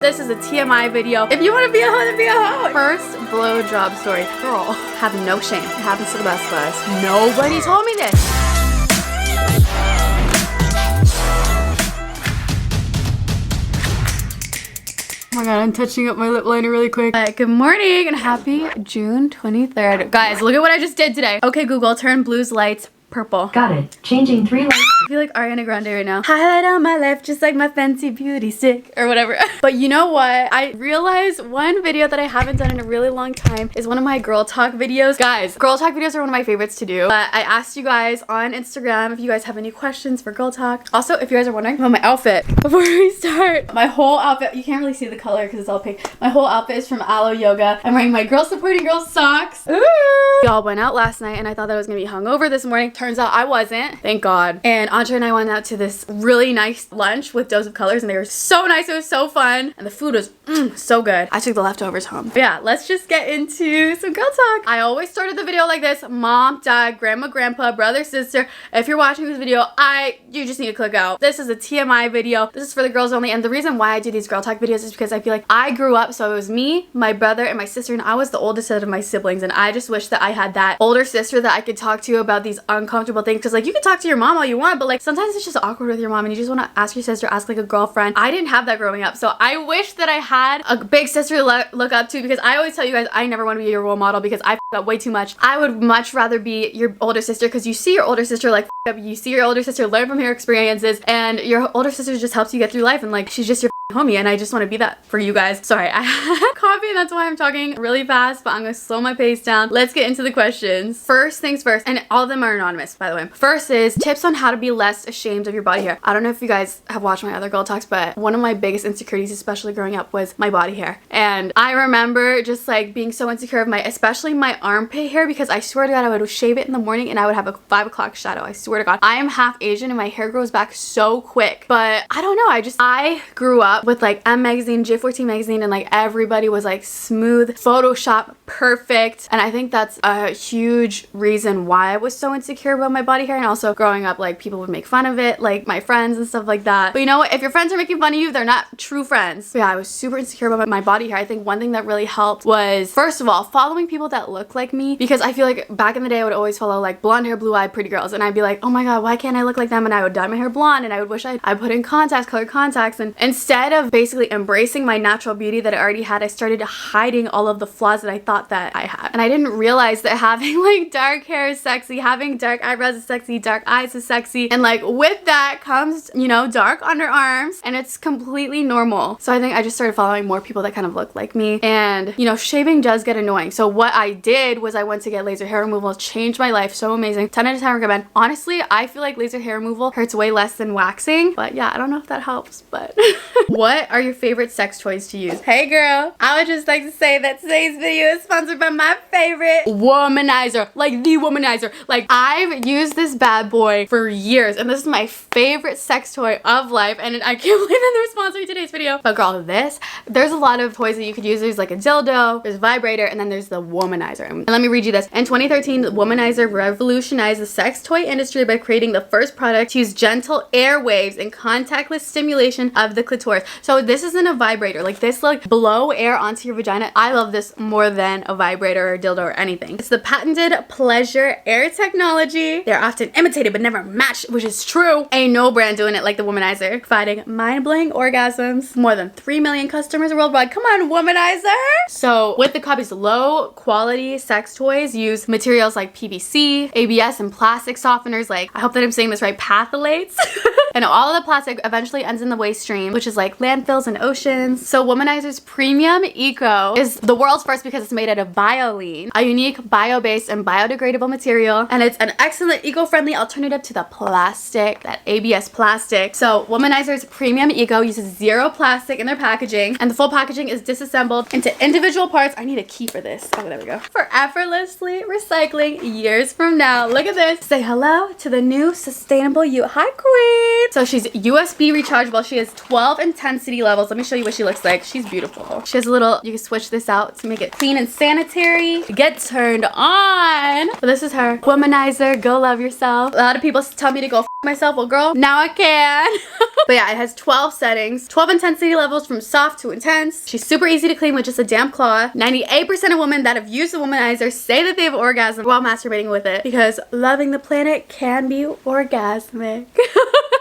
This is a TMI video. If you want to be a hoe, then be a hoe. First blowjob story. Girl, have no shame. It happens to the best of us. Nobody told me this. Oh my god, I'm touching up my lip liner really quick. Good morning and happy June 23rd. Guys, look at what I just did today. Okay, Google, turn blues lights purple. Got it. Changing 3 lights. I feel like Ariana Grande right now. Highlight on my left just like my fancy beauty stick or whatever. But you know what? I realized one video that I haven't done in a really long time is one of my girl talk videos. Guys, girl talk videos are one of my favorites to do. But I asked you guys on Instagram if you guys have any questions for girl talk. Also, if you guys are wondering about my outfit, before we start, my whole outfit, you can't really see the color because it's all pink. My whole outfit is from Aloe Yoga. I'm wearing my girl supporting girl socks. Ooh! Y'all went out last night and I thought that I was gonna be hungover this morning. Turns out I wasn't, thank God. And Andre and I went out to this really nice lunch with Dose of Colors and they were so nice, it was so fun. And the food was so good. I took the leftovers home. But yeah, let's just get into some girl talk. I always started the video like this: mom, dad, grandma, grandpa, brother, sister. If you're watching this video, you just need to click out. This is a TMI video. This is for the girls only. And the reason why I do these girl talk videos is because I feel like I grew up, so it was me, my brother, and my sister, and I was the oldest out of my siblings. And I just wish that I had that older sister that I could talk to about these uncomfortable things. Because like you can talk to your mom all you want, but like sometimes it's just awkward with your mom and you just want to ask your sister, ask like a girlfriend. I didn't have that growing up, so I wish that I had a big sister to look up to, because I always tell you guys I never want to be your role model because I f up way too much. I would much rather be your older sister, because you see your older sister like f up, you see your older sister learn from her experiences, and your older sister just helps you get through life, and like she's just your homie, and I just want to be that for you guys. Sorry, I have coffee and that's why I'm talking really fast, but I'm gonna slow my pace down. Let's get into the questions. First things first, and all of them are anonymous, by the way. First is tips on how to be less ashamed of your body hair. I don't know if you guys have watched my other girl talks, but one of my biggest insecurities, especially growing up, was my body hair. And I remember just like being so insecure of especially my armpit hair, because I swear to God, I would shave it in the morning and I would have a 5 o'clock shadow. I swear to God. I am half Asian and my hair grows back so quick, but I don't know. I grew up with like M magazine, J14 magazine, and like everybody was like smooth, Photoshop perfect. And I think that's a huge reason why I was so insecure about my body hair. And also growing up, like people would make fun of it, like my friends and stuff like that. But you know what? If your friends are making fun of you, they're not true friends. But yeah, I was super insecure about my body hair. I think one thing that really helped was, first of all, following people that look like me, because I feel like back in the day I would always follow like blonde hair, blue-eyed pretty girls, and I'd be like, oh my god, why can't I look like them? And I would dye my hair blonde, and I would wish I put in contacts, colored contacts. And instead of basically embracing my natural beauty that I already had, I started hiding all of the flaws that I thought that I had. And I didn't realize that having like dark hair is sexy, having dark eyebrows is sexy, dark eyes is sexy, and like with that comes, you know, dark underarms, and it's completely normal. So I think I just started following more people that kind of look like me. And you know, shaving does get annoying, so what I did was I went to get laser hair removal. Changed my life, so amazing, 10 out of 10 recommend. Honestly, I feel like laser hair removal hurts way less than waxing, but yeah, I don't know if that helps, but what are your favorite sex toys to use? Hey girl, I would just like to say that today's video is sponsored by my favorite womanizer, like the womanizer. Like I've used this bad boy for years, and this is my favorite sex toy of life, and I can't believe that they're sponsoring today's video. But girl, there's a lot of toys that you could use. There's like a dildo, there's a vibrator, and then there's the womanizer. And let me read you this. In 2013, the womanizer revolutionized the sex toy industry by creating the first product to use gentle airwaves and contactless stimulation of the clitoris. So this isn't a vibrator. Like this like blow air onto your vagina. I love this more than a vibrator or dildo or anything. It's the patented pleasure air technology. They're often imitated but never matched, which is true. Ain't no brand doing it like the womanizer, providing mind-blowing orgasms. More than 3 million customers worldwide. Come on, womanizer! So with the copies, low quality sex toys use materials like PVC, ABS, and plastic softeners like, I hope that I'm saying this right, phthalates. And all of the plastic eventually ends in the waste stream, which is like landfills and oceans. So Womanizer's Premium Eco is the world's first because it's made out of Bioline, a unique bio-based and biodegradable material, and it's an excellent eco-friendly alternative to the plastic, that ABS plastic. So Womanizer's Premium Eco uses 0 plastic in their packaging, and the full packaging is disassembled into individual parts. I need a key for this. Oh, there we go. For effortlessly recycling years from now. Look at this. Say hello to the new sustainable you. Hi, queen. So she's USB rechargeable. She has 12 intensity levels. Let me show you what she looks like. She's beautiful. She has a little, you can switch this out to make it clean and sanitary. Get turned on. But this is her womanizer. Go love yourself. A lot of people tell me to go f myself. Well, girl, now I can. But yeah, it has 12 settings, 12 intensity levels from soft to intense. She's super easy to clean with just a damp cloth. 98% of women that have used the womanizer say that they have orgasm while masturbating with it, because loving the planet can be orgasmic.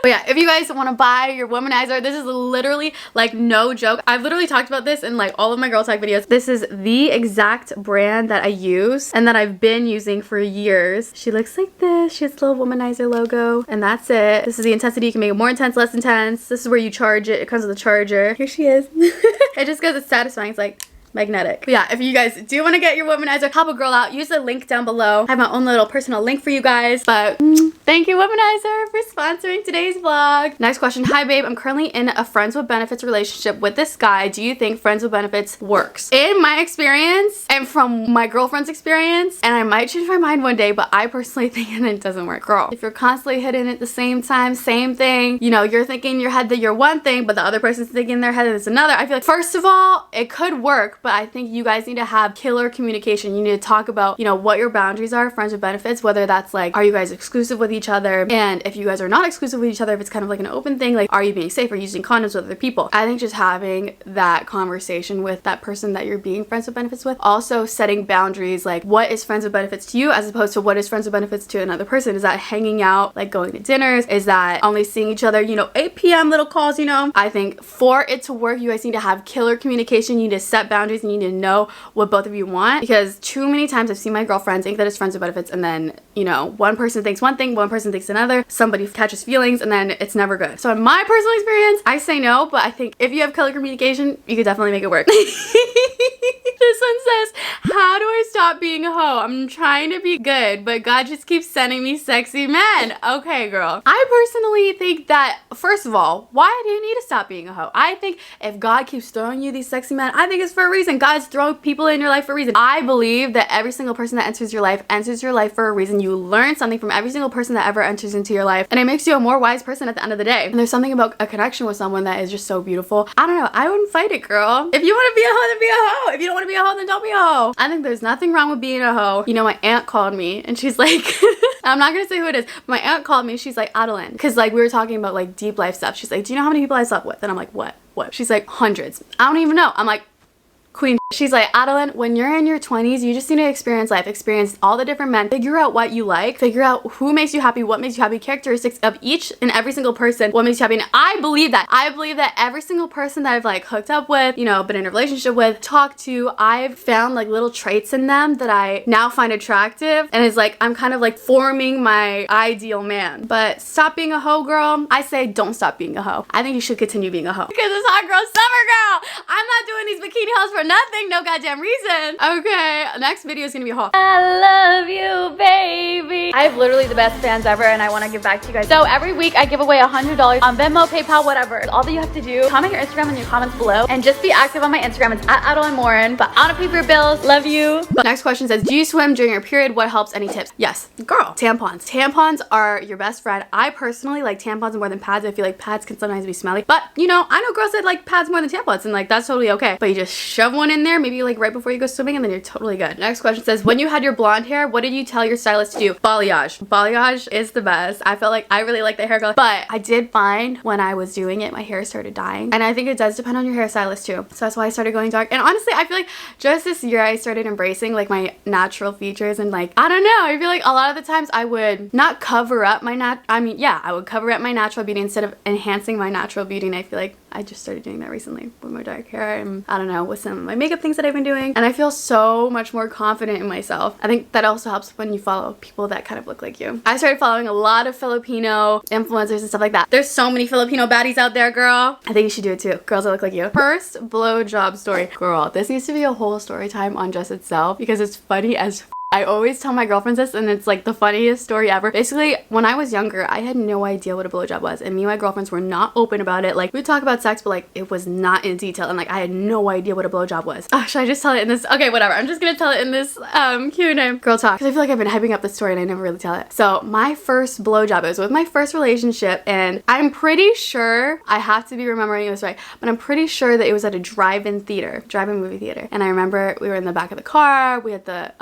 But yeah, if you guys want to buy your womanizer, this is literally like no joke. I've literally talked about this in like all of my girl talk videos. This is the exact brand that I use and that I've been using for years. She looks like this. She has a little womanizer logo, and that's it. This is the intensity. You can make it more intense, less intense. This is where you charge it. It comes with a charger. Here she is. It just goes, it's satisfying. It's like magnetic. But yeah, if you guys do want to get your womanizer, help a girl out, use the link down below. I have my own little personal link for you guys. But thank you, Womanizer, for sponsoring today's vlog. Next question. Hi babe, I'm currently in a friends with benefits relationship with this guy. Do you think friends with benefits works? In my experience and from my girlfriend's experience, and I might change my mind one day, but I personally think it doesn't work. Girl, if you're constantly hitting it at the same time, same thing, you know, you're thinking in your head that you're one thing, but the other person's thinking in their head that it's another. I feel like, first of all, it could work, but I think you guys need to have killer communication. You need to talk about, you know, what your boundaries are, friends with benefits, whether that's like, are you guys exclusive with each other? And if you guys are not exclusive with each other, if it's kind of like an open thing, like, are you being safe? Are you using condoms with other people? I think just having that conversation with that person that you're being friends with benefits with. Also setting boundaries, like what is friends with benefits to you as opposed to what is friends with benefits to another person. Is that hanging out, like going to dinners? Is that only seeing each other, you know, 8 p.m. little calls, you know? I think for it to work, you guys need to have killer communication. You need to set boundaries, and you need to know what both of you want, because too many times I've seen my girlfriends think that it's friends with benefits, and then, you know, one person thinks one thing, one person thinks another, somebody catches feelings, and then it's never good. So in my personal experience, I say no, but I think if you have killer communication, you could definitely make it work. This one says, how do I stop being a hoe? I'm trying to be good, but God just keeps sending me sexy men. Okay, girl. I personally think that, first of all, why do you need to stop being a hoe? I think if God keeps throwing you these sexy men, I think it's for a reason. God's throwing people in your life for a reason. I believe that every single person that enters your life for a reason. You learn something from every single person that ever enters into your life, and it makes you a more wise person at the end of the day. And there's something about a connection with someone that is just so beautiful. I don't know. I wouldn't fight it, girl. If you want to be a hoe, then be a hoe. If you don't want to be a hoe, then don't be a hoe. I think there's nothing wrong with being a hoe. You know, my aunt called me and she's like, I'm not gonna say who it is. My aunt called me. She's like, Adeline, because like we were talking about like deep life stuff. She's like, do you know how many people I slept with? And I'm like, what? She's like, hundreds. I don't even know. I'm like, queen. She's like, Adeline, when you're in your 20s, you just need to experience life, experience all the different men, figure out what you like, figure out who makes you happy, what makes you happy, characteristics of each and every single person, what makes you happy. And I believe that. I believe that every single person that I've like hooked up with, you know, been in a relationship with, talked to, I've found like little traits in them that I now find attractive, and it's like I'm kind of like forming my ideal man. But stop being a hoe, girl. I say don't stop being a hoe. I think you should continue being a hoe, because it's hot girl summer, girl. I'm not doing these bikini hoes for nothing, no goddamn reason. Okay, next video is gonna be a haul. I love you, baby. I have literally the best fans ever, and I want to give back to you guys. So every week I give away $100 on Venmo, PayPal, whatever. All that you have to do, comment your Instagram in your comments below, and just be active on my Instagram. It's at Adeline Morin. But I don't pay for your bills. Love you. But next question says, do you swim during your period? What helps? Any tips? Yes, girl. Tampons. Tampons are your best friend. I personally like tampons more than pads. I feel like pads can sometimes be smelly, but you know, I know girls that like pads more than tampons, and like that's totally okay. But you just shove one in there, maybe like right before you go swimming, and then you're totally good. Next question says, when you had your blonde hair, what did you tell your stylist to do? Balayage. Balayage is the best. I felt like I really like the hair color, but I did find when I was doing it, my hair started dying, and I think it does depend on your hairstylist too. So that's why I started going dark. And honestly, I feel like just this year I started embracing like my natural features, and like I don't know, I feel like a lot of the times I would not cover up my I would cover up my natural beauty instead of enhancing my natural beauty, and I feel like I just started doing that recently with my dark hair, and I don't know, with some of my makeup things that I've been doing, and I feel so much more confident in myself. I think that also helps when you follow people that kind of look like you. I started following a lot of Filipino influencers and stuff like that. There's so many Filipino baddies out there, girl. I think you should do it too. Girls that look like you. First blowjob story. Girl, this needs to be a whole story time on just itself, because it's funny as I always tell my girlfriends this, and it's like the funniest story ever. Basically, when I was younger, I had no idea what a blowjob was, and me and my girlfriends were not open about it. Like, we'd talk about sex, but like it was not in detail, and like I had no idea what a blowjob was. Oh, should I just tell it in this? Okay, whatever. I'm just gonna tell it in this Q&A girl talk, because I feel like I've been hyping up the story and I never really tell it. So my first blowjob, it was with my first relationship, and I'm pretty sure, I have to be remembering this right, but I'm pretty sure that it was at a drive-in movie theater. And I remember we were in the back of the car. We had the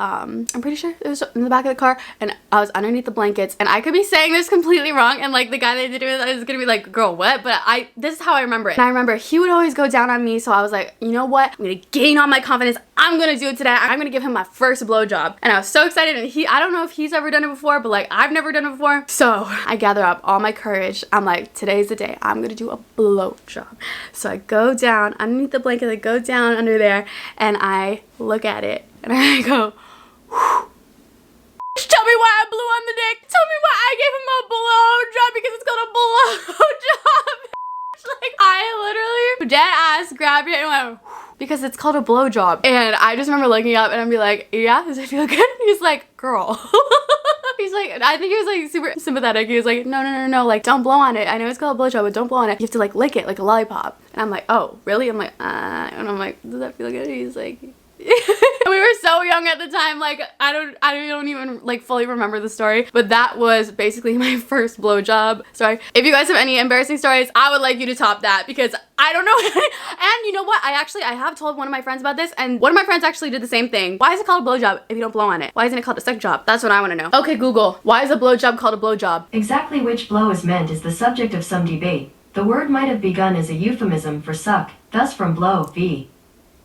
I'm pretty sure it was in the back of the car, and I was underneath the blankets, and I could be saying this completely wrong, and like the guy that did it is gonna be like, girl, what? But this is how I remember it. And I remember he would always go down on me, so I was like, you know what? I'm gonna gain all my confidence. I'm gonna do it today. I'm gonna give him my first blowjob. And I was so excited, and I don't know if he's ever done it before, but like I've never done it before. So I gather up all my courage. I'm like, today's the day. I'm gonna do a blowjob. So I go down underneath the blanket, I go down under there, and I look at it, and I go, whew. Tell me why I blew on the dick. Tell me why I gave him a blowjob, because it's called a blowjob. Like, I literally dead ass grabbed it and went, because it's called a blowjob. And I just remember looking up and I'd be like, yeah, does it feel good? He's like, girl. He's like, I think he was like super sympathetic. He was like, no, like don't blow on it. I know it's called a blowjob, but don't blow on it. You have to like lick it like a lollipop. And I'm like, oh, really? I'm like, and I'm like, does that feel good? He's like, we were so young at the time, like I don't even like fully remember the story, but that was basically my first blowjob. Sorry. If you guys have any embarrassing stories, I would like you to top that, because I don't know. And you know what? I have told one of my friends about this, and one of my friends actually did the same thing. Why is it called a blowjob if you don't blow on it? Why isn't it called a sex job? That's what I want to know. Okay, Google, why is a blowjob called a blowjob? Exactly which blow is meant is the subject of some debate. The word might have begun as a euphemism for suck, thus from blow, v.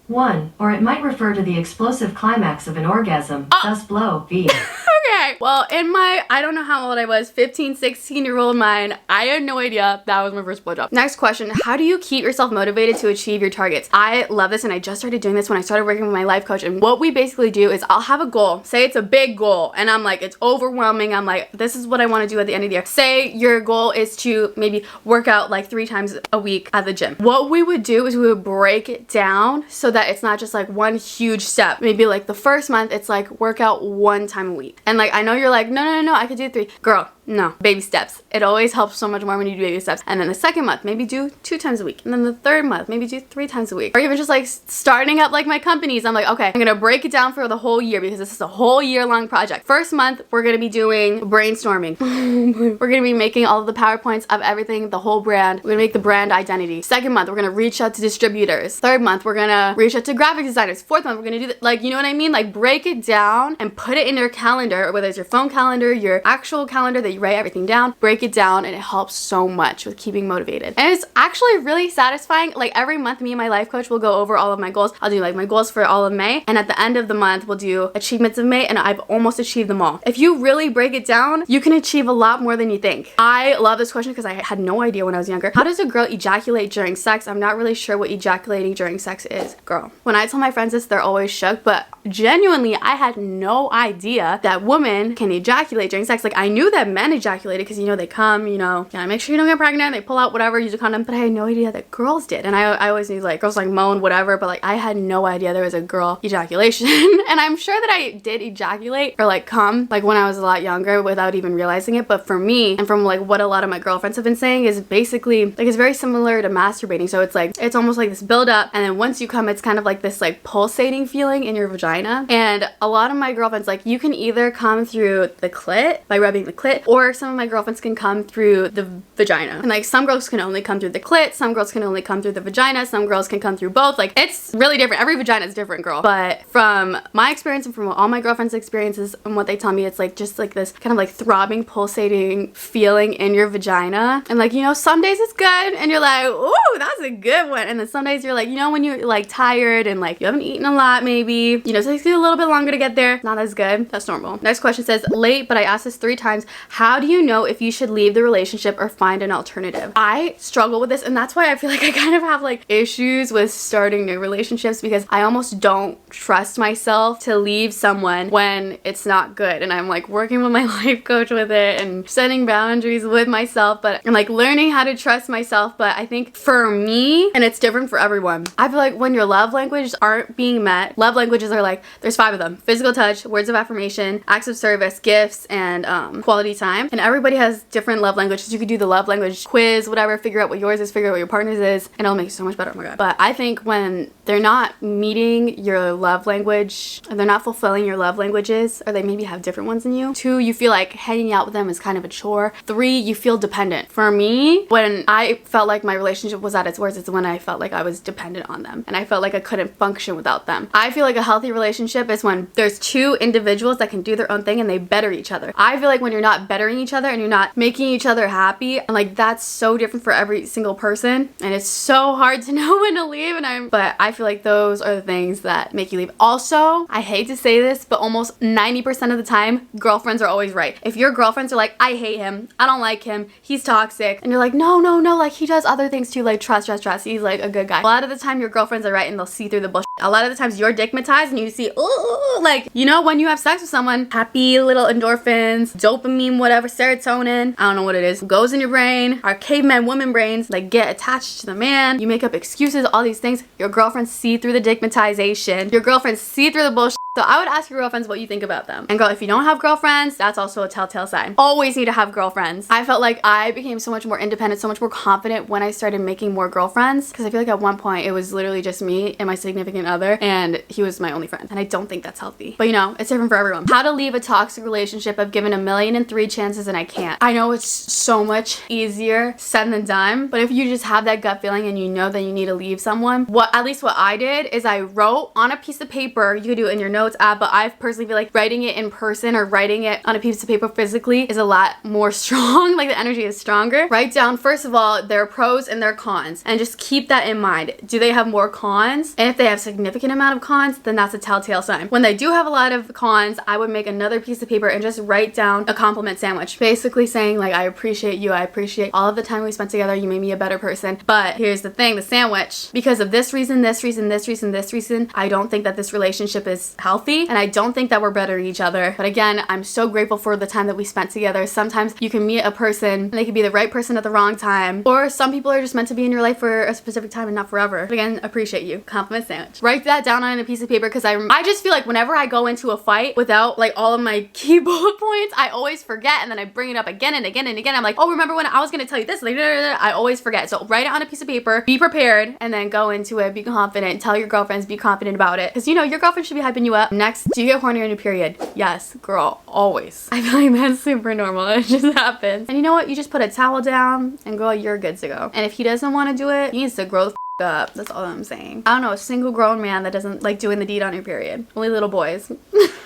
1, or it might refer to the explosive climax of an orgasm, thus blow, v. Okay, well, in my, I don't know how old I was, 15, 16-year-old mind, I had no idea that was my first blowjob. Next question, how do you keep yourself motivated to achieve your targets? I love this, and I just started doing this when I started working with my life coach, and what we basically do is I'll have a goal. Say it's a big goal, and I'm like, it's overwhelming. I'm like, this is what I want to do at the end of the year. Say your goal is to maybe work out like 3 times a week at the gym. What we would do is we would break it down so that it's not just like one huge step. Maybe like the first month, it's like work out 1 time a week. And like, I know you're like, no, I could do 3. Girl, no, baby steps. It always helps so much more when you do baby steps. And then the second month, maybe do 2 times a week. And then the third month, maybe do 3 times a week. Or even just like starting up like my companies. I'm like, okay, I'm gonna break it down for the whole year, because this is a whole year-long project. First month, we're gonna be doing brainstorming. We're gonna be making all of the PowerPoints of everything, the whole brand. We're gonna make the brand identity. Second month, we're gonna reach out to distributors. Third month, we're gonna reach out to graphic designers. Fourth month, we're gonna do like, you know what I mean? Like, break it down and put it in your calendar, whether it's your phone calendar, your actual calendar that you write everything down. Break it down, and it helps so much with keeping motivated. And it's actually really satisfying. Like, every month, me and my life coach will go over all of my goals. I'll do like my goals for all of May, and at the end of the month, we'll do achievements of May, and I've almost achieved them all. If you really break it down, you can achieve a lot more than you think. I love this question because I had no idea when I was younger. How does a girl ejaculate during sex? I'm not really sure what ejaculating during sex is. Girl, when I tell my friends this, they're always shook, but genuinely, I had no idea that women can ejaculate during sex. Like, I knew that men ejaculated because, you know, they come, you know, gotta make sure you don't get pregnant, they pull out whatever, use a condom, but I had no idea that girls did. And I always knew like girls like moan, whatever, but like I had no idea there was a girl ejaculation. And I'm sure that I did ejaculate or like come like when I was a lot younger without even realizing it. But for me, and from like what a lot of my girlfriends have been saying, is basically like it's very similar to masturbating. So it's like, it's almost like this build up, and then once you come, it's kind of like this like pulsating feeling in your vagina. And a lot of my girlfriends, like, you can either come through the clit by rubbing the clit, or some of my girlfriends can come through the vagina. And like some girls can only come through the clit, some girls can only come through the vagina, some girls can come through both. Like, it's really different. Every vagina is different, girl. But from my experience and from all my girlfriends' experiences and what they tell me, it's like just like this kind of like throbbing, pulsating feeling in your vagina. And like, you know, some days it's good and you're like, ooh, that's a good one. And then some days you're like, you know, when you're like tired and like you haven't eaten a lot, maybe, you know, so it takes you a little bit longer to get there. Not as good. That's normal. Next question says, late, but I asked this 3 times. How do you know if you should leave the relationship or find an alternative? I struggle with this, and that's why I feel like I kind of have like issues with starting new relationships, because I almost don't trust myself to leave someone when it's not good. And I'm like working with my life coach with it and setting boundaries with myself, but I'm like learning how to trust myself. But I think for me, and it's different for everyone, I feel like when your love languages aren't being met, love languages are like, there's 5 of them: physical touch, words of affirmation, acts of service, gifts, and quality time. And everybody has different love languages. You could do the love language quiz, whatever, figure out what yours is, figure out what your partner's is, and it'll make it so much better. Oh my god. But I think when they're not meeting your love language, or they're not fulfilling your love languages, or they maybe have different ones than you. 2, you feel like hanging out with them is kind of a chore. 3, you feel dependent. For me, when I felt like my relationship was at its worst, it's when I felt like I was dependent on them and I felt like I couldn't function without them. I feel like a healthy relationship is when there's 2 individuals that can do their own thing and they better each other. I feel like when you're not bettering each other and you're not making each other happy, and like that's so different for every single person, and it's so hard to know when to leave. But I feel like those are the things that make you leave. Also, I hate to say this, but almost 90% of the time, girlfriends are always right. If your girlfriends are like, I hate him, I don't like him, he's toxic, and you're like, no, like he does other things too, like trust, he's like a good guy. A lot of the time your girlfriends are right and they'll see through the bullshit. A lot of the times you're digmatized and you see, ooh, like, you know, when you have sex with someone, happy little endorphins, dopamine, whatever, serotonin, I don't know what it is, goes in your brain. Our caveman woman brains like get attached to the man. You make up excuses, all these things. Your girlfriends see through the digmatization. Your girlfriends see through the bullshit. So I would ask your girlfriends what you think about them. And girl, if you don't have girlfriends, that's also a telltale sign. Always need to have girlfriends. I felt like I became so much more independent, so much more confident when I started making more girlfriends, because I feel like at one point it was literally just me and my significant other, and he was my only friend. And I don't think that's healthy. But you know, it's different for everyone. How to leave a toxic relationship. I've given 1,000,003 chances and I can't. I know it's so much easier said than done, but if you just have that gut feeling and you know that you need to leave someone, at least what I did is I wrote on a piece of paper. You could do it in your notes app, but I personally feel like writing it in person or writing it on a piece of paper physically is a lot more strong. Like the energy is stronger. Write down, first of all, their pros and their cons, and just keep that in mind. Do they have more cons? And if they have significant amount of cons, then that's a telltale sign. When they do have a lot of cons, I would make another piece of paper and just write down a compliment sandwich, basically saying like, I appreciate you, I appreciate all of the time we spent together, you made me a better person, but here's the thing, the sandwich, because of this reason, this reason, this reason, this reason, I don't think that this relationship is healthy, and I don't think that we're better each other. But again, I'm so grateful for the time that we spent together. Sometimes you can meet a person and they could be the right person at the wrong time, or some people are just meant to be in your life for a specific time and not forever. But again, appreciate you. Compliment sandwich. Write that down on a piece of paper, because I just feel like whenever I go into a fight without like all of my key bullet points, I always forget, and then I bring it up again and again and again. I'm like, oh, remember when I was gonna tell you this? Like, I always forget. So write it on a piece of paper, be prepared, and then go into it, be confident, tell your girlfriends, be confident about it, because you know your girlfriend should be hyping you up. Next, do you get horny on your period? Yes, girl, always. I feel like that's super normal. It just happens. And you know what? You just put a towel down and girl, you're good to go. And if he doesn't want to do it, he needs to grow the up. That's all I'm saying. I don't know a single grown man that doesn't like doing the deed on your period. Only little boys.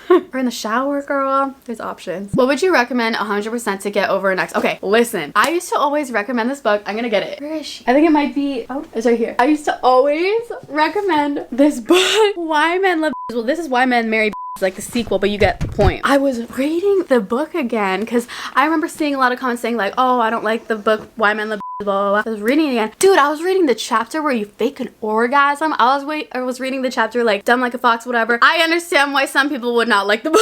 Or in the shower, girl. There's options. What would you recommend 100% to get over an ex? Okay, listen. I used to always recommend this book. I'm gonna get it. Where is she? I think it might be, oh, it's right here. I used to always recommend this book. Why Men Love. Well, this is Why Men Marry. It's like the sequel, but you get the point. I was reading the book again because I remember seeing a lot of comments saying like, oh, I don't like the book Why Men Love, blah, blah, blah. I was reading it again. Dude, I was reading the chapter where you fake an orgasm. I was reading the chapter like Dumb Like a Fox, whatever. I understand why some people would not like the book.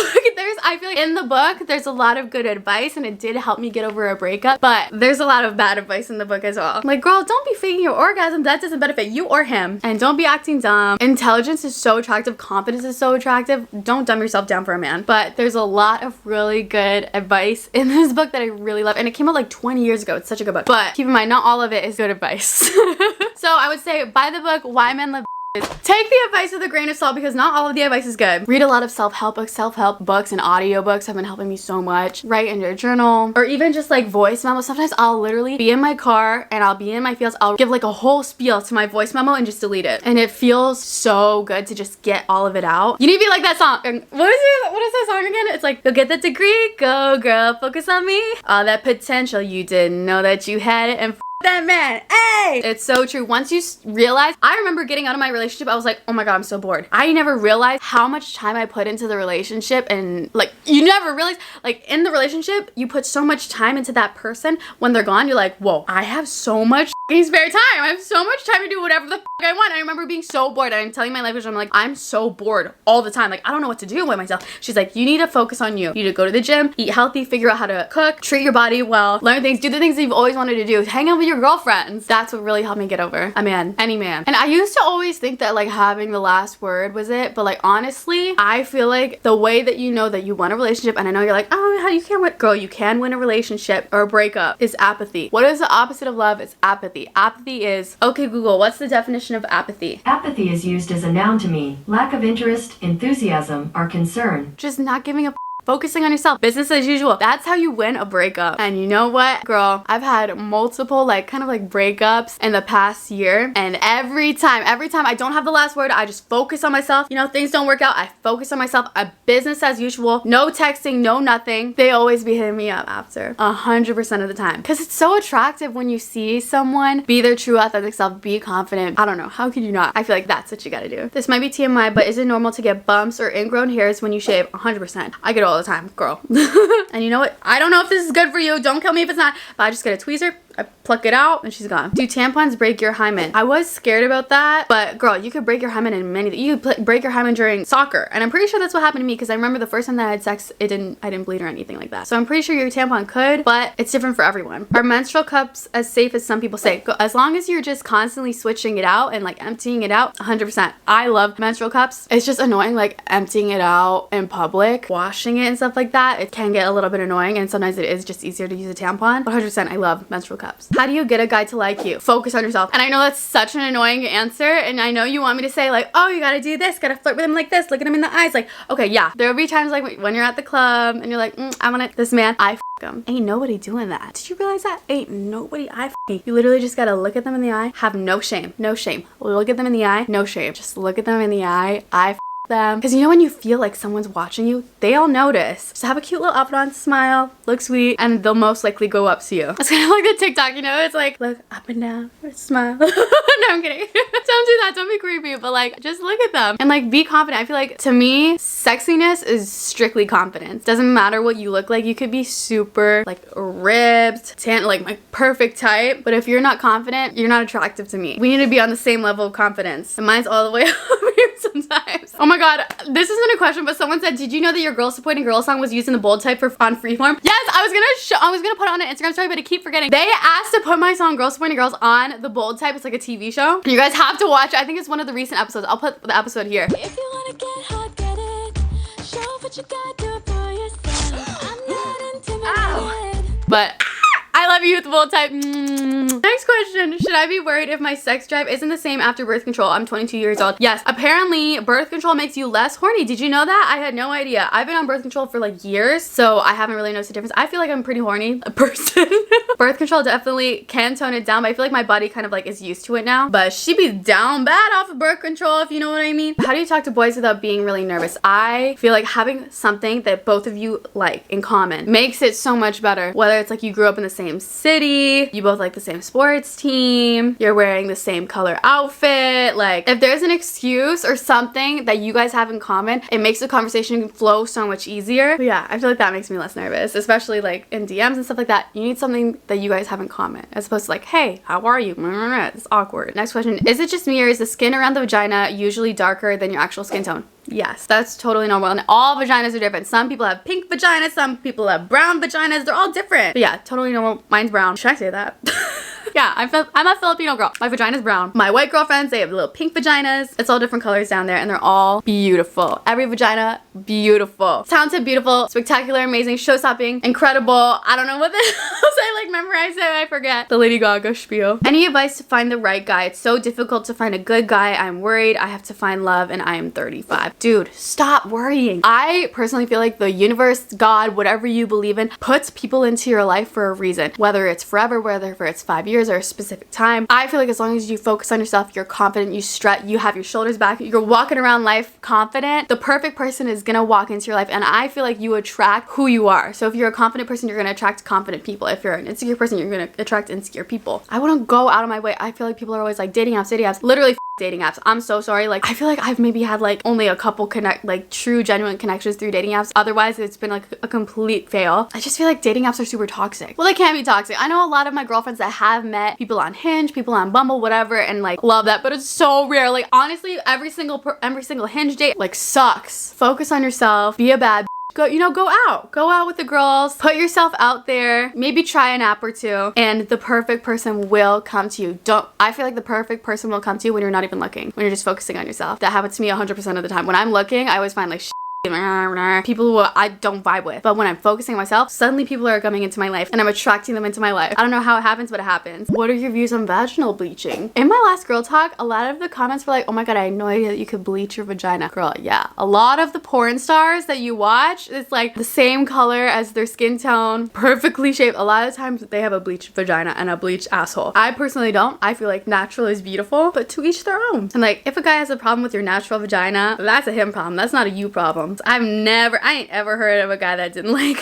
I feel like in the book, there's a lot of good advice, and it did help me get over a breakup, but there's a lot of bad advice in the book as well. Like, girl, don't be faking your orgasm. That doesn't benefit you or him. And don't be acting dumb. Intelligence is so attractive. Confidence is so attractive. Don't dumb yourself down for a man. But there's a lot of really good advice in this book that I really love. And it came out like 20 years ago. It's such a good book. But keep in mind, not all of it is good advice. So I would say buy the book, Why Men Love. Take the advice with a grain of salt, because not all of the advice is good. Read a lot of self-help books and audiobooks have been helping me so much. Write in your journal, or even just like voice memos. Sometimes I'll literally be in my car and I'll be in my fields. I'll give like a whole spiel to my voice memo and just delete it. And it feels so good to just get all of it out. You need to be like that song. What is that song again? It's like, go get that degree, go girl, focus on me. All that potential, you didn't know that you had it, and that man, hey! It's so true. Once you realize, I remember getting out of my relationship, I was like, oh my god, I'm so bored. I never realized how much time I put into the relationship, and like, you never realize, like in the relationship, you put so much time into that person. When they're gone, you're like, whoa, I have so much spare time. I have so much time to do whatever the I want. I remember being so bored. I'm telling my life coach, I'm like, I'm so bored all the time. Like, I don't know what to do with myself. She's like, you need to focus on you. You need to go to the gym, eat healthy, figure out how to cook, treat your body well, learn things, do the things that you've always wanted to do, hang out with your your girlfriends. That's what really helped me get over a man, any man. And I used to always think that like having the last word was it, but like honestly, I feel like the way that you know that you want a relationship, and I know you're like, oh, how you can't win. Girl, you can win a relationship or a breakup, is apathy. What is the opposite of love? It's apathy. Apathy is, okay, Google, what's the definition of apathy? Apathy is used as a noun to mean lack of interest, enthusiasm, or concern. Just not giving a focusing on yourself. Business as usual. That's how you win a breakup. And you know what, girl? I've had multiple like kind of like breakups in the past year. And every time I don't have the last word, I just focus on myself. You know, things don't work out. I focus on myself. A business as usual. No texting, no nothing. They always be hitting me up after 100% of the time. Because it's so attractive when you see someone be their true authentic self, be confident. I don't know. How could you not? I feel like that's what you gotta do. This might be TMI, but is it normal to get bumps or ingrown hairs when you shave? 100%. I get it all the time, girl. And you know what? I don't know if this is good for you. Don't kill me if it's not. But I just get a tweezer, I pluck it out, and she's gone. Do tampons break your hymen? I was scared about that, but girl, you could break your hymen in many. You could break your hymen during soccer, and I'm pretty sure that's what happened to me because I remember the first time that I had sex, I didn't bleed or anything like that. So I'm pretty sure your tampon could, but it's different for everyone. Are menstrual cups as safe as some people say? As long as you're just constantly switching it out and like emptying it out, 100%. I love menstrual cups. It's just annoying like emptying it out in public, washing it and stuff like that. It can get a little bit annoying, and sometimes it is just easier to use a tampon. 100%, I love menstrual cups. How do you get a guy to like you? Focus on yourself. And I know that's such an annoying answer, and I know you want me to say like, oh, you gotta do this, gotta flirt with him like this, look at him in the eyes. Like, okay, yeah, there'll be times like when you're at the club and you're like, I want this man, I f him. Ain't nobody doing that. Did you realize that? Ain't nobody I f you. Literally just gotta look at them in the eye, have no shame, no shame. Look at them in the eye, no shame. Just look at them in the eye, I f them. Because you know when you feel like someone's watching you, they'll notice. Just have a cute little outfit on, smile, look sweet, and they'll most likely go up to you. It's kind of like the TikTok, you know? It's like, look up and down, smile. No, I'm kidding. Don't do that. Don't be creepy. But like, just look at them and like be confident. I feel like to me, sexiness is strictly confidence. Doesn't matter what you look like. You could be super like ribbed, tan, like my perfect type. But if you're not confident, you're not attractive to me. We need to be on the same level of confidence. And mine's all the way over here sometimes. Oh my god, this isn't a question, but someone said, did you know that your Girl Supporting Girl song was used in the bold type on Freeform? Yes, I was gonna put it on an Instagram story, but I keep forgetting. They asked to put my song Girl Supporting Girls on the bold type. It's like a TV show. You guys have to watch it. I think it's one of the recent episodes. I'll put the episode here. If you wanna get hot, get it. Show what you got, do it for yourself. I'm not intimidated. But I love you with the bold type. Next question. Should I be worried if my sex drive isn't the same after birth control? I'm 22 years old. Yes, apparently birth control makes you less horny. Did you know that? I had no idea. I've been on birth control for like years, so I haven't really noticed the difference. I feel like I'm a pretty horny person. Birth control definitely can tone it down, but I feel like my body kind of like is used to it now. But she be down bad off of birth control, if you know what I mean. How do you talk to boys without being really nervous? I feel like having something that both of you like in common makes it so much better. Whether it's like you grew up in the same city, you both like the same sports team, you're wearing the same color outfit. Like if there's an excuse or something that you guys have in common, it makes the conversation flow so much easier. But yeah, I feel like that makes me less nervous, especially like in DMs and stuff like that. You need something that you guys have in common as opposed to like, hey, how are you? It's awkward. Next question. Is it just me or is the skin around the vagina usually darker than your actual skin tone? Yes, that's totally normal, and all vaginas are different. Some people have pink vaginas, some people have brown vaginas. They're all different. But yeah, totally normal. Mine's brown. Should I say that? Yeah, I'm a Filipino girl. My vagina's brown. My white girlfriends, they have little pink vaginas. It's all different colors down there, and they're all beautiful. Every vagina, beautiful. Talented, beautiful, spectacular, amazing, show-stopping, incredible. I don't know what else I like memorized it. I forget. The Lady Gaga spiel. Any advice to find the right guy? It's so difficult to find a good guy. I'm worried. I have to find love, and I am 35. Dude, stop worrying. I personally feel like the universe, God, whatever you believe in, puts people into your life for a reason. Whether it's forever, whether it's 5 years or a specific time. I feel like as long as you focus on yourself, you're confident, you strut, you have your shoulders back, you're walking around life confident, the perfect person is gonna walk into your life, and I feel like you attract who you are. So if you're a confident person, you're gonna attract confident people. If you're an insecure person, you're gonna attract insecure people. I wouldn't go out of my way. I feel like people are always like dating apps. Literally dating apps. I'm so sorry. Like I feel like I've maybe had like only a couple true genuine connections through dating apps. Otherwise it's been like a complete fail. I just feel like dating apps are super toxic. Well, they can be toxic. I know a lot of my girlfriends that have met people on Hinge, people on Bumble, whatever, and like love that, but it's so rare. Like honestly, every single Hinge date like sucks. Focus on yourself, be a bad go, you know, go out with the girls, put yourself out there, maybe try an app or two, and the perfect person will come to you. I feel like the perfect person will come to you when you're not even looking, when you're just focusing on yourself. That happens to me 100% of the time. When I'm looking, I always find like people who I don't vibe with, but when I'm focusing on myself, suddenly people are coming into my life and I'm attracting them into my life. I don't know how it happens, but it happens. What are your views on vaginal bleaching? In my last girl talk, a lot of the comments were like, oh my god, I had no idea that you could bleach your vagina. Girl, yeah, a lot of the porn stars that you watch, it's like the same color as their skin tone, perfectly shaped. A lot of times they have a bleached vagina and a bleached asshole. I personally don't. I feel like natural is beautiful, but to each their own. And like, if a guy has a problem with your natural vagina, that's a him problem. That's not a you problem. I ain't ever heard of a guy that didn't like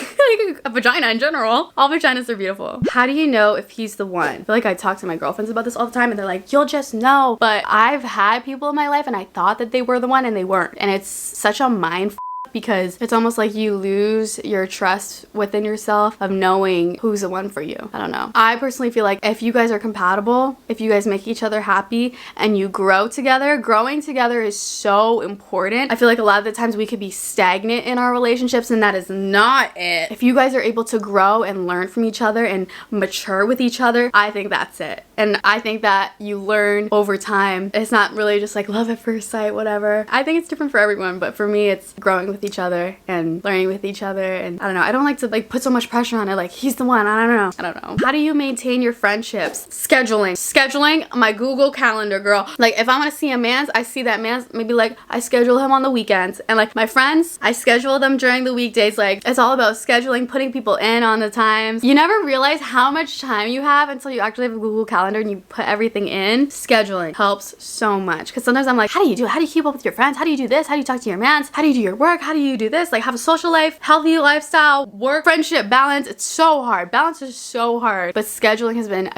a vagina in general. All vaginas are beautiful. How do you know if he's the one? I feel like I talk to my girlfriends about this all the time and they're like, you'll just know. But I've had people in my life and I thought that they were the one and they weren't. And it's such a mind because it's almost like you lose your trust within yourself of knowing who's the one for you. I don't know. I personally feel like if you guys are compatible, if you guys make each other happy and you grow together, growing together is so important. I feel like a lot of the times we could be stagnant in our relationships and that is not it. If you guys are able to grow and learn from each other and mature with each other, I think that's it. And I think that you learn over time. It's not really just like love at first sight, whatever. I think it's different for everyone, but for me, it's growing with each other and learning with each other. And I don't know, I don't like to like put so much pressure on it, like he's the one. I don't know. How do you maintain your friendships? Scheduling my Google Calendar, girl. Like if I want to see a man's, I see that man's, maybe like I schedule him on the weekends, and like my friends, I schedule them during the weekdays. Like it's all about scheduling, putting people in on the times. You never realize how much time you have until you actually have a Google Calendar and you put everything in. Scheduling helps so much, because sometimes I'm like, how do you do it? How do you keep up with your friends? How do you do this? How do you talk to your mans? How do you do your work? How do you do this? Like have a social life, healthy lifestyle, work, friendship, balance. It's so hard. Balance is so hard, but scheduling has been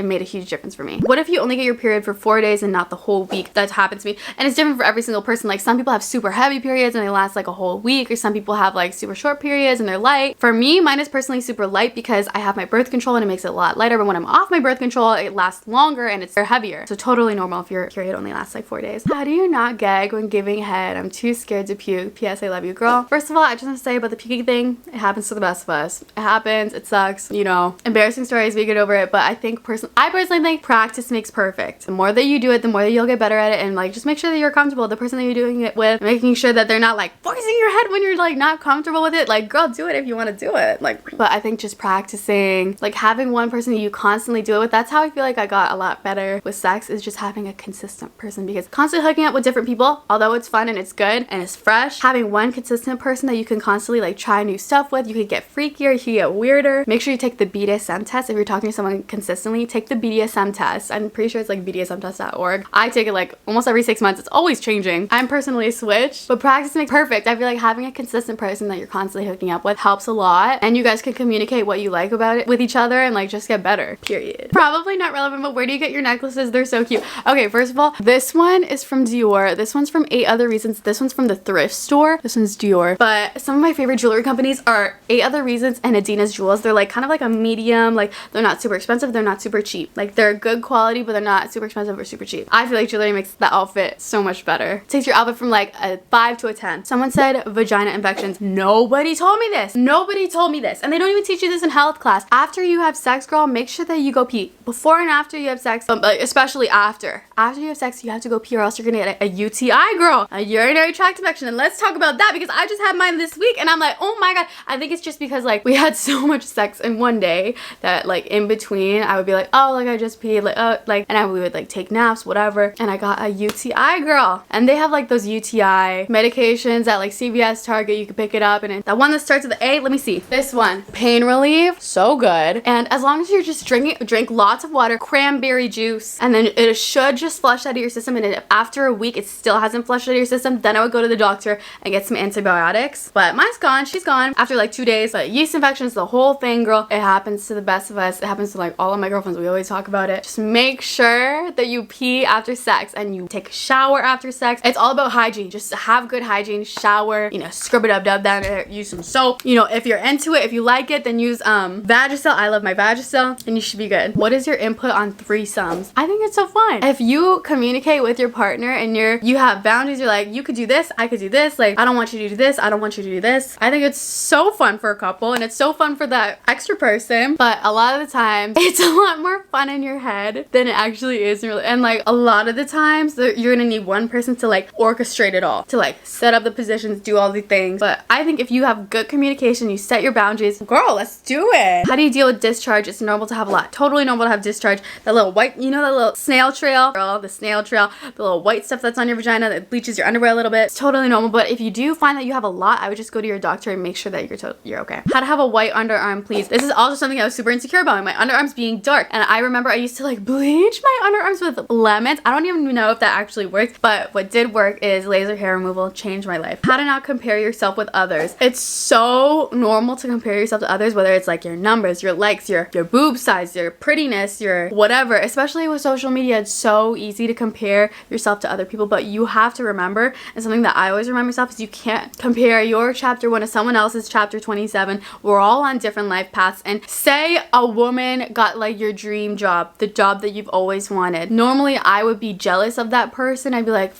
made a huge difference for me. What if you only get your period for 4 days and not the whole week? That's happened to me, and it's different for every single person. Like some people have super heavy periods and they last like a whole week, or some people have like super short periods and they're light. For me, mine is personally super light because I have my birth control and it makes it a lot lighter, but when I'm off my birth control, it lasts longer and it's heavier. So totally normal if your period only lasts like 4 days. How do you not gag when giving head? I'm too scared to puke. P.S. I love you, girl. First of all, I just want to say about the puking thing, it happens to the best of us. It happens, it sucks, you know. Embarrassing stories, we get over it, but I personally think practice makes perfect. The more that you do it, the more that you'll get better at it, and like just make sure that you're comfortable with the person that you're doing it with, making sure that they're not like forcing your head when you're like not comfortable with it. Like girl, do it if you want to do it. Like, but I think just practicing, like having one person that you constantly do it with, that's how I feel like I got a lot better with sex, is just having a consistent person, because constantly hooking up with different people, although it's fun and it's good and it's fresh, having one consistent person that you can constantly like try new stuff with, you could get freakier, you could get weirder. Make sure you take the BDSM test. If you're talking to someone consistently, take the BDSM test. I'm pretty sure it's like bdsmtest.org. I take it like almost every 6 months. It's always changing. I'm personally switched, but practice makes perfect. I feel like having a consistent person that you're constantly hooking up with helps a lot, and you guys can communicate what you like about it with each other and like just get better, period. Probably not relevant, but where do you get your necklaces? They're so cute. Okay, first of all, this one is from Dior. This one's from 8 Other Reasons. This one's from the thrift store. This one's Dior. But some of my favorite jewelry companies are 8 Other Reasons and Adina's Jewels. They're like kind of like a medium, like they're not super expensive, they're not super cheap. Like they're good quality, but they're not super expensive or super cheap. I feel like jewelry makes the outfit so much better. Takes your outfit from like a 5 to a 10. Someone said vagina infections. Nobody told me this. Nobody told me this. And they don't even teach you this in health class. After you have sex, girl, make sure that you go pee. Before and after you have sex, like especially after. After you have sex, you have to go pee, or else you're gonna get a UTI, girl. A urinary tract infection. And let's talk about that, because I just had mine this week and I'm like, oh my god. I think it's just because like we had so much sex in one day that like in between I would be like, oh, like I just peed, like oh, like, and we would like take naps, whatever, and I got a UTI, girl. And they have like those UTI medications at like CVS, Target. You can pick it up, and that one that starts with the A, let me see, this one, pain relief, so good. And as long as you're just drink lots of water, cranberry juice, and then it should just flush out of your system. And if after a week it still hasn't flushed out of your system, then I would go to the doctor and get some antibiotics. But mine's gone, she's gone after like 2 days. But yeast infections, the whole thing, girl. It happens to the best of us. It happens to like all of my girlfriends. We always talk about it. Just make sure that you pee after sex and you take a shower after sex. It's all about hygiene. Just have good hygiene. Shower, you know, scrub it up, dub down it, use some soap. You know, if you're into it, if you like it, then use Vagisil. I love my Vagisil, and you should be good. What is your input on threesomes. I think it's so fun. If you communicate with your partner and you have boundaries, you're like, you could do this, I could do this, like I don't want you to do this, I don't want you to do this. I think it's so fun for a couple, and it's so fun for that extra person. But a lot of the times it's a lot more fun in your head than it actually is in real life. And like a lot of the times you're gonna need one person to like orchestrate it all, to like set up the positions, do all the things. But I think if you have good communication, you set your boundaries, girl, let's do it. How do you deal with discharge? It's normal to have a lot. Totally normal to have discharge. That little white, you know, that little snail trail, girl, the snail trail, the little white stuff that's on your vagina that bleaches your underwear a little bit. It's totally normal. But if you do find that you have a lot, I would just go to your doctor and make sure that you're okay. How to have a white underarm, please. This is also something I was super insecure about, my underarms being dark. And I remember I used to like bleach my underarms with lemons. I don't even know if that actually worked, but what did work is laser hair removal. Changed my life. How to not compare yourself with others. It's so normal to compare yourself to others, whether it's like your numbers, your likes, your boob size, your prettiness, your whatever. Especially with social media, it's so easy to compare yourself to other people, but you have to remember, and something that I always remind myself is you can't compare your chapter 1 to someone else's chapter 27. We're all on different life paths, and say a woman got like your dream job, the job that you've always wanted. Normally I would be jealous of that person. I'd be like,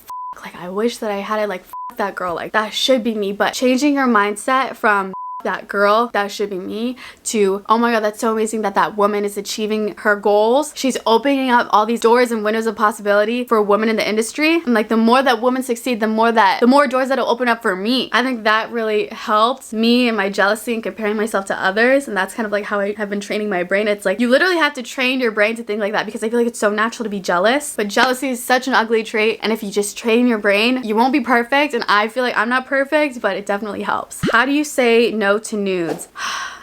like I wish that I had it, like that girl, like that should be me. But changing your mindset from that girl, that should be me, to oh my god, that's so amazing that that woman is achieving her goals. She's opening up all these doors and windows of possibility for women in the industry. And like the more that women succeed, the more doors that'll open up for me. I think that really helped me and my jealousy and comparing myself to others. And that's kind of like how I have been training my brain. It's like you literally have to train your brain to think like that, because I feel like it's so natural to be jealous. But jealousy is such an ugly trait, and if you just train your brain, you won't be perfect. And I feel like I'm not perfect, but it definitely helps. How do you say no to nudes?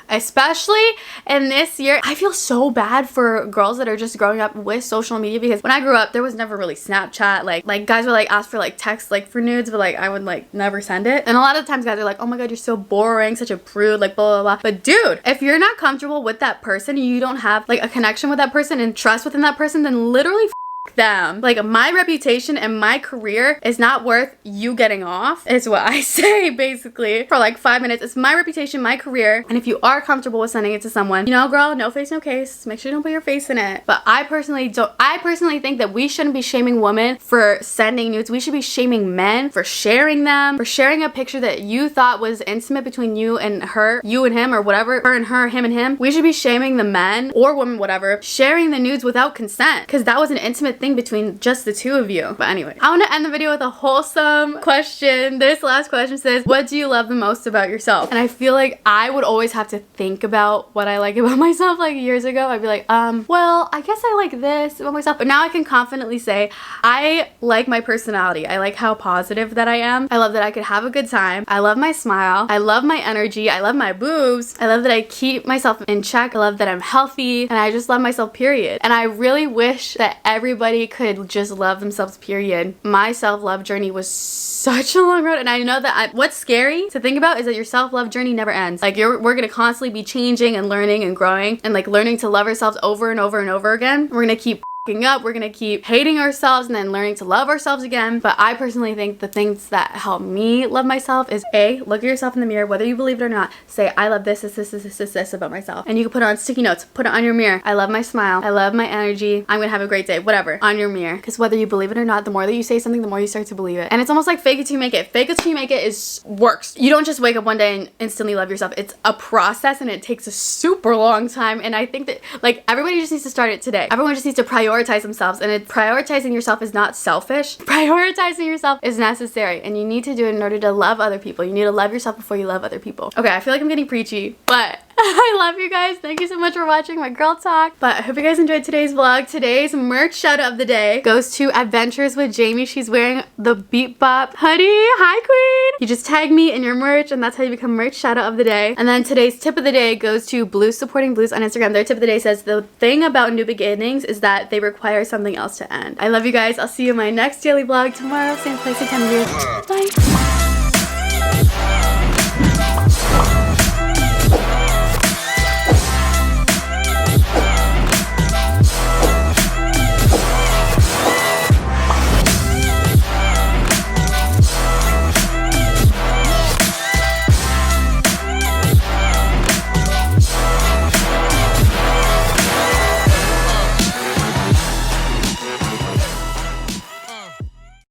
Especially in this year, I feel so bad for girls that are just growing up with social media, because when I grew up there was never really Snapchat. Like guys would like ask for like text like for nudes, but like I would like never send it. And a lot of times guys are like, oh my god, you're so boring, such a prude, like blah blah blah. But dude, if you're not comfortable with that person, you don't have like a connection with that person and trust within that person, then literally them. Like my reputation and my career is not worth you getting off, is what I say basically for like 5 minutes. It's my reputation, my career, and if you are comfortable with sending it to someone, you know, girl, no face no case, make sure you don't put your face in it. But I personally think that we shouldn't be shaming women for sending nudes. We should be shaming men for sharing them, for sharing a picture that you thought was intimate between you and her, you and him, or whatever, her and her, him and him. We should be shaming the men or women, whatever, sharing the nudes without consent, because that was an intimate thing between just the two of you. But anyway, I want to end the video with a wholesome question. This last question says, what do you love the most about yourself? And I feel like I would always have to think about what I like about myself. Like years ago, I'd be like, well, I guess I like this about myself. But now I can confidently say I like my personality. I like how positive that I am. I love that I could have a good time. I love my smile. I love my energy. I love my boobs. I love that I keep myself in check. I love that I'm healthy, and I just love myself, period. And I really wish that everybody could just love themselves, period. My self-love journey was such a long road, and I know that what's scary to think about is that your self-love journey never ends. Like we're gonna constantly be changing and learning and growing and like learning to love ourselves over and over and over again. We're gonna keep up, we're gonna keep hating ourselves and then learning to love ourselves again. But I personally think the things that help me love myself is A, look at yourself in the mirror, whether you believe it or not. Say, I love this about myself. And you can put it on sticky notes, put it on your mirror. I love my smile, I love my energy, I'm gonna have a great day, whatever, on your mirror. Because whether you believe it or not, the more that you say something, the more you start to believe it. And it's almost like fake it till you make it. Fake it till you make it works. You don't just wake up one day and instantly love yourself. It's a process, and it takes a super long time. And I think that like everybody just needs to start it today. Everyone just needs to prioritize themselves, and prioritizing yourself is not selfish. Prioritizing yourself is necessary, and you need to do it in order to love other people. You need to love yourself before you love other people. Okay, I feel like I'm getting preachy, but I love you guys. Thank you so much for watching my girl talk. But I hope you guys enjoyed today's vlog. Today's merch shout out of the day goes to Adventures with Jamie. She's wearing the Beat Bop hoodie. Hi, queen. You just tag me in your merch, and that's how you become merch shout out of the day. And then today's tip of the day goes to Blues Supporting Blues on Instagram. Their tip of the day says, the thing about new beginnings is that they require something else to end. I love you guys. I'll see you in my next daily vlog tomorrow, same place, same time of year. Bye.